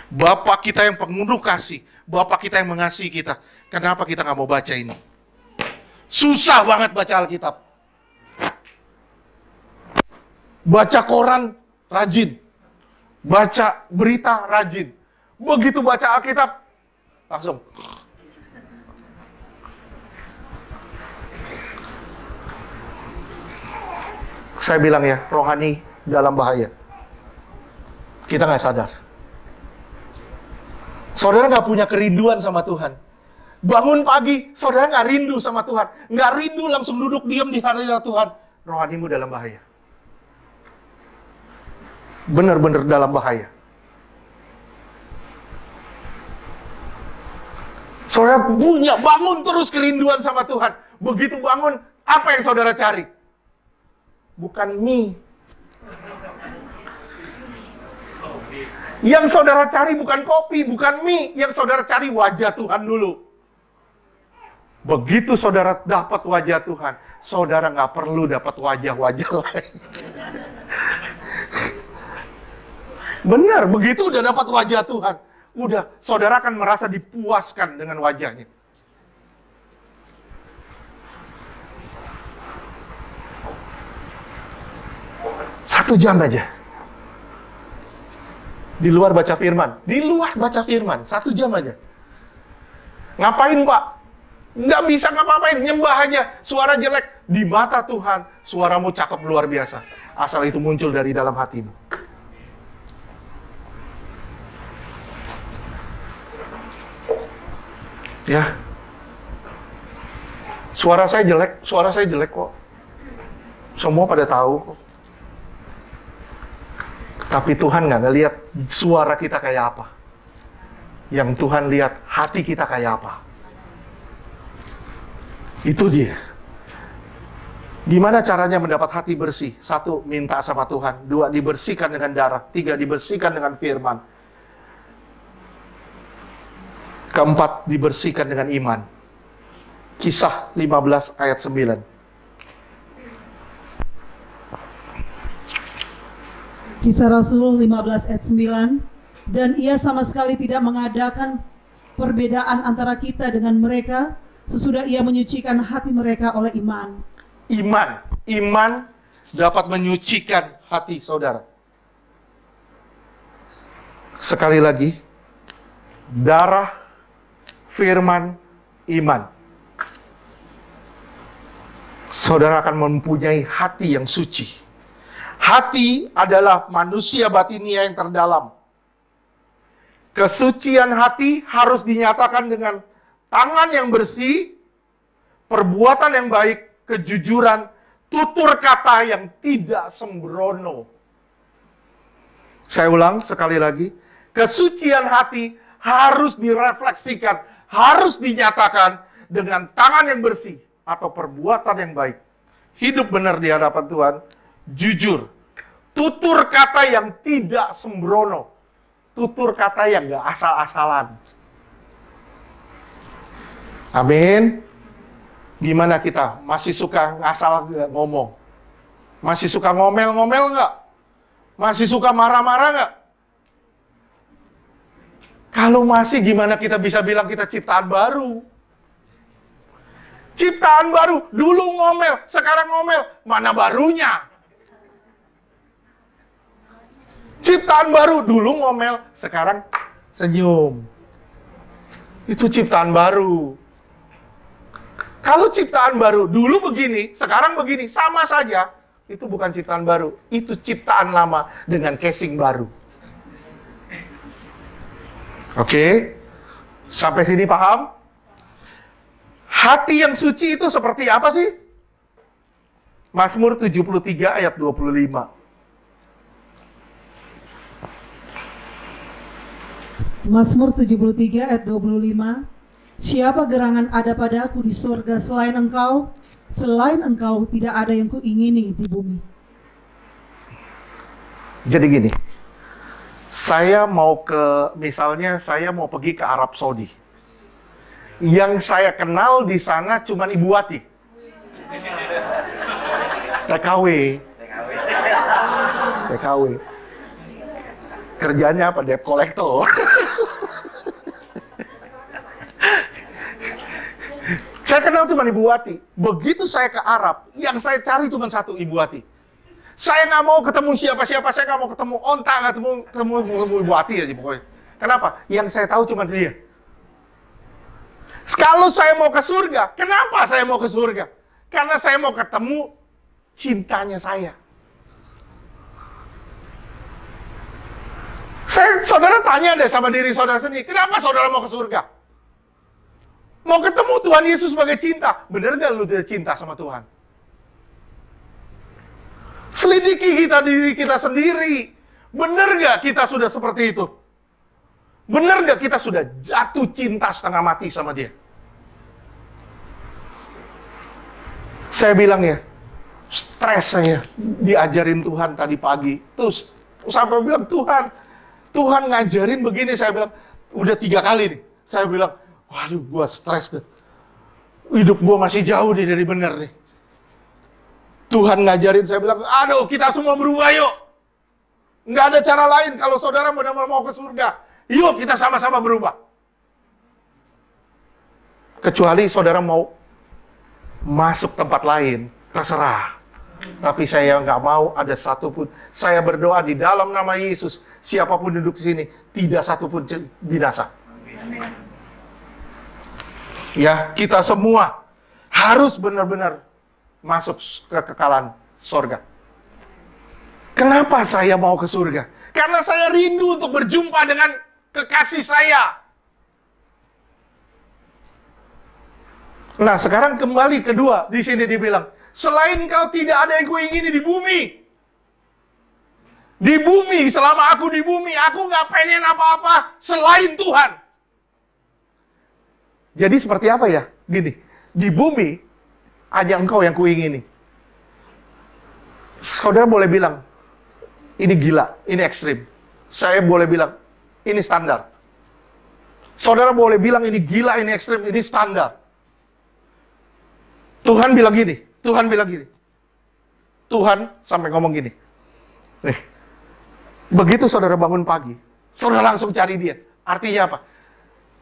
Bapak kita yang penuh kasih. Bapak kita yang mengasihi kita. Kenapa kita nggak mau baca ini? Susah banget baca Alkitab. Baca koran, rajin. Baca berita, rajin. Begitu baca Alkitab, langsung. Saya bilang ya, rohani dalam bahaya. Kita nggak sadar. Saudara nggak punya kerinduan sama Tuhan. Bangun pagi, saudara nggak rindu sama Tuhan. Nggak rindu langsung duduk diam di hadirat Tuhan. Rohanimu dalam bahaya. Benar-benar dalam bahaya. Saudara punya, bangun terus kerinduan sama Tuhan. Begitu bangun, apa yang saudara cari? Bukan mie. Yang saudara cari bukan kopi, bukan mie. Yang saudara cari wajah Tuhan dulu. Begitu saudara dapat wajah Tuhan, saudara nggak perlu dapat wajah-wajah lain. Benar, begitu udah dapat wajah Tuhan, udah saudara akan merasa dipuaskan dengan wajahnya. Satu jam aja. Di luar baca firman. Di luar baca firman. 1 jam aja. Ngapain, Pak? Nggak bisa ngapa-ngapain. Nyembah aja. Suara jelek. Di mata Tuhan, suaramu cakep luar biasa. Asal itu muncul dari dalam hatimu. Ya. Suara saya jelek kok. Semua pada tahu kok. Tapi Tuhan nggak ngelihat suara kita kayak apa. Yang Tuhan lihat hati kita kayak apa. Itu dia. Gimana caranya mendapat hati bersih? 1, minta sama Tuhan. 2, dibersihkan dengan darah. 3, dibersihkan dengan firman. 4, dibersihkan dengan iman. Kisah 15 ayat 9. Kisah Rasul 15 ayat 9. Dan ia sama sekali tidak mengadakan perbedaan antara kita dengan mereka, sesudah ia menyucikan hati mereka oleh iman. Iman dapat menyucikan hati saudara. Sekali lagi, darah, firman, iman. Saudara akan mempunyai hati yang suci. Hati adalah manusia batinia yang terdalam. Kesucian hati harus dinyatakan dengan tangan yang bersih, perbuatan yang baik, kejujuran, tutur kata yang tidak sembrono. Saya ulang sekali lagi, kesucian hati harus direfleksikan, harus dinyatakan dengan tangan yang bersih atau perbuatan yang baik. Hidup benar di hadapan Tuhan, jujur, tutur kata yang tidak sembrono, tutur kata yang gak asal-asalan. Amin. Gimana kita? Masih suka ngasal ngomong? Masih suka ngomel-ngomel nggak? Masih suka marah-marah nggak? Kalau masih, gimana kita bisa bilang kita ciptaan baru? Ciptaan baru, dulu ngomel, sekarang ngomel, mana barunya? Ciptaan baru, dulu ngomel, sekarang senyum. Itu ciptaan baru. Kalau ciptaan baru, dulu begini, sekarang begini, sama saja. Itu bukan ciptaan baru, itu ciptaan lama dengan casing baru. Oke? Sampai sini paham? Hati yang suci itu seperti apa sih? Mazmur 73 ayat 25. Mazmur 73 ayat 25. Siapa gerangan ada padaku di surga selain engkau? Selain engkau tidak ada yang kuingini di bumi. Jadi gini, misalnya saya mau pergi ke Arab Saudi. Yang saya kenal di sana cuma Ibu Wati. TKW. Kerjanya apa? Debt collector. Saya kenal cuma Ibu Wati. Begitu saya ke Arab, yang saya cari cuma satu, Ibu Wati. Saya nggak mau ketemu siapa-siapa, saya nggak mau ketemu onta, nggak ketemu Ibu Wati aja pokoknya. Kenapa? Yang saya tahu cuma dia. Kalau saya mau ke surga, kenapa saya mau ke surga? Karena saya mau ketemu cintanya saya. Saudara tanya deh sama diri saudara sendiri, kenapa saudara mau ke surga? Mau ketemu Tuhan Yesus sebagai cinta. Benar gak lu cinta sama Tuhan? Selidiki diri kita sendiri. Benar gak kita sudah seperti itu? Benar gak kita sudah jatuh cinta setengah mati sama dia? Saya bilang ya, stres saya diajarin Tuhan tadi pagi. Terus sampai bilang, Tuhan, Tuhan ngajarin begini, saya bilang, udah 3 kali nih. Saya bilang, waduh, gue stres deh. Hidup gue masih jauh nih dari benar nih. Tuhan ngajarin, saya bilang, aduh, kita semua berubah yuk. Nggak ada cara lain kalau saudara benar-benar mau ke surga. Yuk kita sama-sama berubah. Kecuali saudara mau masuk tempat lain, terserah. Tapi saya nggak mau ada satupun. Saya berdoa di dalam nama Yesus, siapapun duduk di sini, tidak satupun binasa. Ya, kita semua harus benar-benar masuk ke kekekalan surga. Kenapa saya mau ke surga? Karena saya rindu untuk berjumpa dengan kekasih saya. Nah, sekarang kembali kedua, di sini dibilang, selain kau tidak ada yang kuingini di bumi. Di bumi, selama aku di bumi, aku nggak pengen apa-apa selain Tuhan. Jadi seperti apa ya? Gini, di bumi, hanya engkau yang kuingini. Saudara boleh bilang, ini gila, ini ekstrim. Saya boleh bilang, ini standar. Saudara boleh bilang, ini gila, ini ekstrim, ini standar. Tuhan bilang gini, Tuhan bilang gini. Tuhan sampai ngomong gini. Nih, begitu saudara bangun pagi, saudara langsung cari dia. Artinya apa?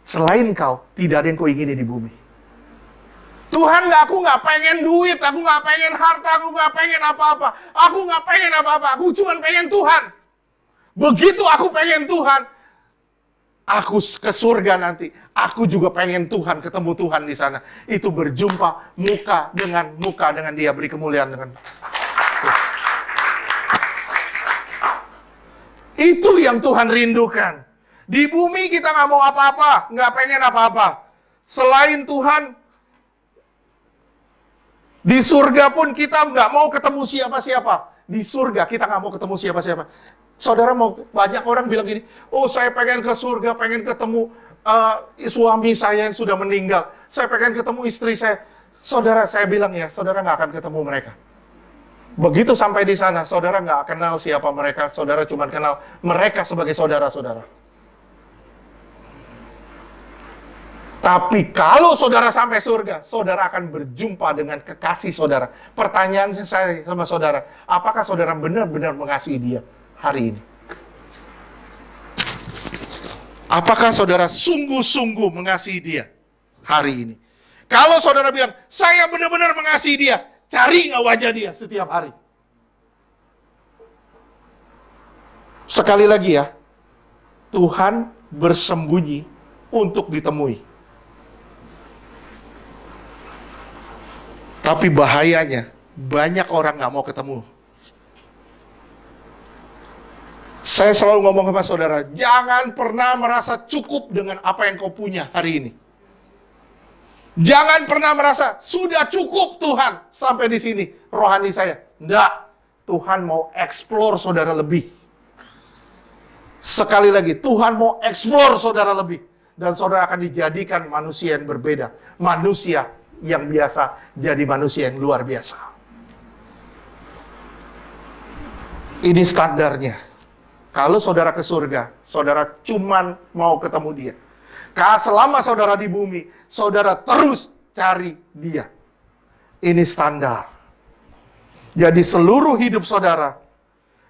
Selain kau, tidak ada yang kau ingini di bumi. Tuhan, aku nggak pengen duit, aku nggak pengen harta, aku nggak pengen apa-apa. Aku nggak pengen apa-apa, aku cuma pengen Tuhan. Begitu aku pengen Tuhan, aku ke surga nanti. Aku juga pengen Tuhan, ketemu Tuhan di sana. Itu berjumpa muka dengan dia, beri kemuliaan dengan. Itu yang Tuhan rindukan. Di bumi kita nggak mau apa-apa, nggak pengen apa-apa. Selain Tuhan, di surga pun kita nggak mau ketemu siapa-siapa. Di surga kita nggak mau ketemu siapa-siapa. Saudara mau, banyak orang bilang gini, oh saya pengen ke surga, pengen ketemu suami saya yang sudah meninggal. Saya pengen ketemu istri saya. Saudara, saya bilang ya, saudara nggak akan ketemu mereka. Begitu sampai di sana, saudara nggak kenal siapa mereka. Saudara cuma kenal mereka sebagai saudara-saudara. Tapi kalau saudara sampai surga, saudara akan berjumpa dengan kekasih saudara. Pertanyaan saya sama saudara, apakah saudara benar-benar mengasihi dia hari ini? Apakah saudara sungguh-sungguh mengasihi dia hari ini? Kalau saudara bilang, saya benar-benar mengasihi dia, cari nggak wajah dia setiap hari? Sekali lagi ya, Tuhan bersembunyi untuk ditemui. Tapi bahayanya, banyak orang nggak mau ketemu. Saya selalu ngomong sama saudara, jangan pernah merasa cukup dengan apa yang kau punya hari ini. Jangan pernah merasa, sudah cukup Tuhan sampai di sini, rohani saya. Enggak, Tuhan mau explore saudara lebih. Sekali lagi, Tuhan mau explore saudara lebih. Dan saudara akan dijadikan manusia yang berbeda. Manusia yang biasa jadi manusia yang luar biasa. Ini standarnya. Kalau saudara ke surga, saudara cuman mau ketemu dia. Kalau selama saudara di bumi, saudara terus cari dia. Ini standar. Jadi seluruh hidup saudara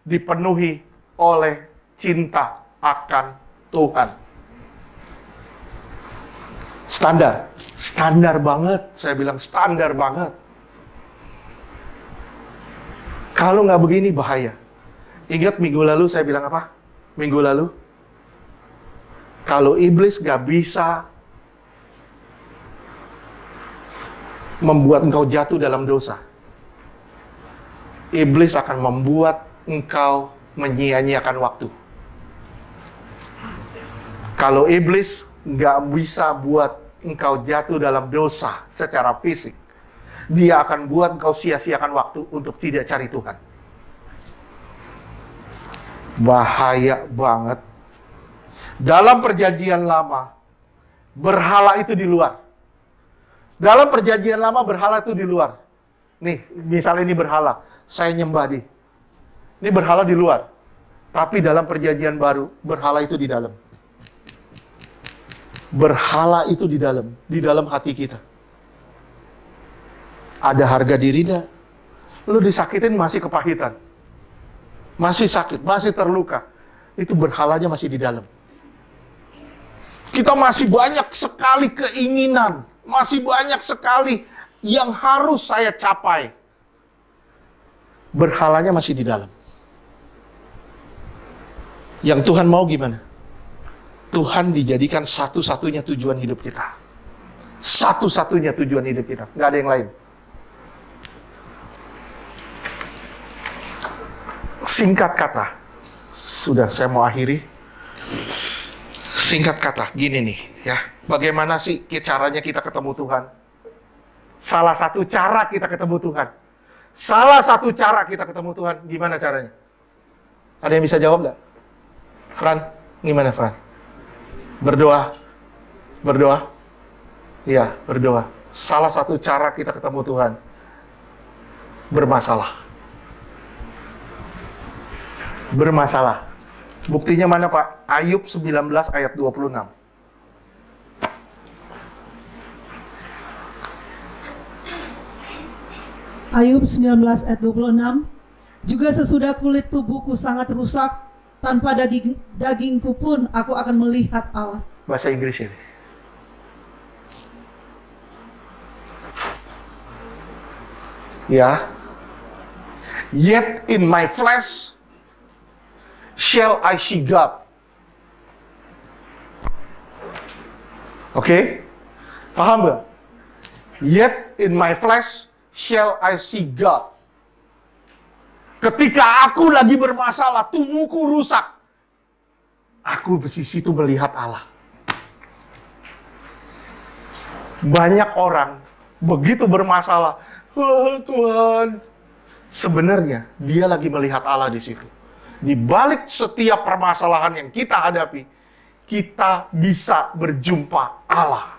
dipenuhi oleh cinta akan Tuhan. Standar. Standar banget. Saya bilang standar banget. Kalau nggak begini bahaya. Ingat minggu lalu saya bilang apa? Minggu lalu, kalau iblis gak bisa membuat engkau jatuh dalam dosa, iblis akan membuat engkau menyia-nyiakan waktu. Kalau iblis gak bisa buat engkau jatuh dalam dosa secara fisik, dia akan buat engkau sia-siakan waktu untuk tidak cari Tuhan. Bahaya banget. Dalam perjanjian lama, berhala itu di luar. Dalam perjanjian lama, berhala itu di luar. Nih, misalnya ini berhala. Saya nyembah di. Ini berhala di luar. Tapi dalam perjanjian baru, berhala itu di dalam. Berhala itu di dalam hati kita. Ada harga diri dah. Lu disakitin masih kepahitan. Masih sakit, masih terluka. Itu berhalanya masih di dalam. Kita masih banyak sekali keinginan. Masih banyak sekali yang harus saya capai. Berhalanya masih di dalam. Yang Tuhan mau gimana? Tuhan dijadikan satu-satunya tujuan hidup kita. Satu-satunya tujuan hidup kita. Nggak ada yang lain. Singkat kata, sudah saya mau akhiri. Singkat kata, gini nih ya. Bagaimana sih caranya kita ketemu Tuhan? Salah satu cara kita ketemu Tuhan. Salah satu cara kita ketemu Tuhan, gimana caranya? Ada yang bisa jawab nggak? Fran, gimana Fran? Berdoa. Berdoa? Iya, berdoa. Salah satu cara kita ketemu Tuhan. Bermasalah. Bermasalah. Buktinya mana Pak? Ayub 19 ayat 26. Ayub 19 ayat 26. Juga sesudah kulit tubuhku sangat rusak, tanpa dagingku pun aku akan melihat Allah. Bahasa Inggris ini. Ya. Yet in my flesh shall I see God. Oke? Paham gak? Yet in my flesh shall I see God. Ketika aku lagi bermasalah, tubuhku rusak, aku di situ melihat Allah. Banyak orang begitu bermasalah, oh, Tuhan, sebenarnya dia lagi melihat Allah di situ. Di balik setiap permasalahan yang kita hadapi, kita bisa berjumpa Allah.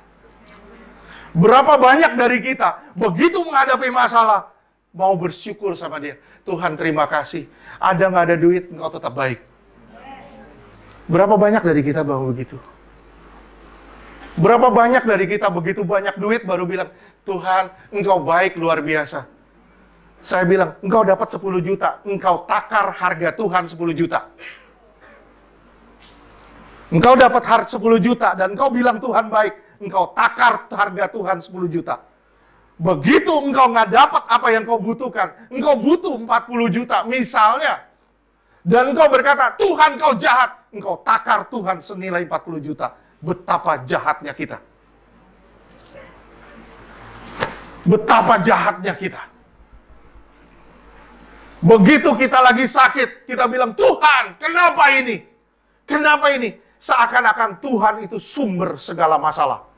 Berapa banyak dari kita begitu menghadapi masalah, mau bersyukur sama dia. Tuhan terima kasih. Ada nggak ada duit, engkau tetap baik. Berapa banyak dari kita mau begitu? Berapa banyak dari kita begitu banyak duit baru bilang, Tuhan engkau baik luar biasa. Saya bilang, engkau dapat 10 juta, engkau takar harga Tuhan 10 juta. Engkau dapat 10 juta dan engkau bilang Tuhan baik, engkau takar harga Tuhan 10 juta. Begitu engkau nggak dapat apa yang kau butuhkan, engkau butuh 40 juta misalnya, dan engkau berkata, Tuhan kau jahat, engkau takar Tuhan senilai 40 juta. Betapa jahatnya kita. Betapa jahatnya kita. Begitu kita lagi sakit, kita bilang, Tuhan, kenapa ini? Kenapa ini? Seakan-akan Tuhan itu sumber segala masalah.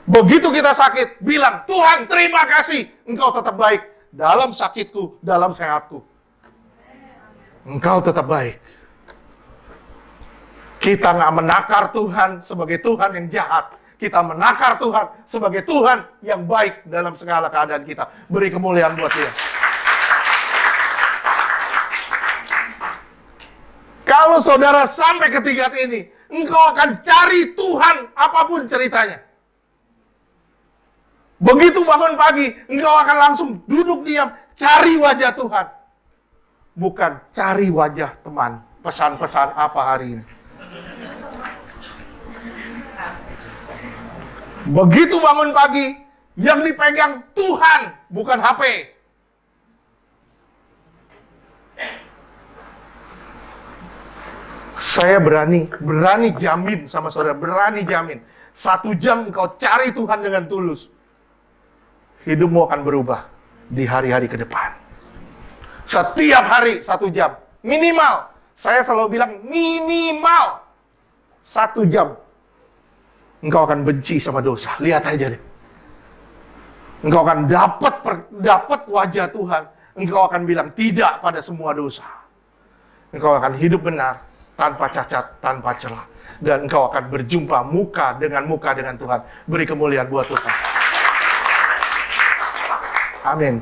Begitu kita sakit, bilang, Tuhan terima kasih, engkau tetap baik. Dalam sakitku, dalam sehatku. Engkau tetap baik. Kita nggak menakar Tuhan sebagai Tuhan yang jahat. Kita menakar Tuhan sebagai Tuhan yang baik dalam segala keadaan kita. Beri kemuliaan buat Dia. Kalau saudara sampai ke tingkat ini, engkau akan cari Tuhan apapun ceritanya. Begitu bangun pagi, engkau akan langsung duduk diam, cari wajah Tuhan. Bukan cari wajah teman, pesan-pesan apa hari ini. Begitu bangun pagi, yang dipegang Tuhan, bukan HP. Saya berani jamin sama saudara, berani jamin. 1 jam engkau cari Tuhan dengan tulus, hidupmu akan berubah di hari-hari ke depan. Setiap hari 1 jam. Minimal. Saya selalu bilang minimal 1 jam. Engkau akan benci sama dosa. Lihat aja deh. Engkau akan dapat wajah Tuhan. Engkau akan bilang tidak pada semua dosa. Engkau akan hidup benar, tanpa cacat, tanpa celah. Dan engkau akan berjumpa muka dengan Tuhan. Beri kemuliaan buat Tuhan. Amin.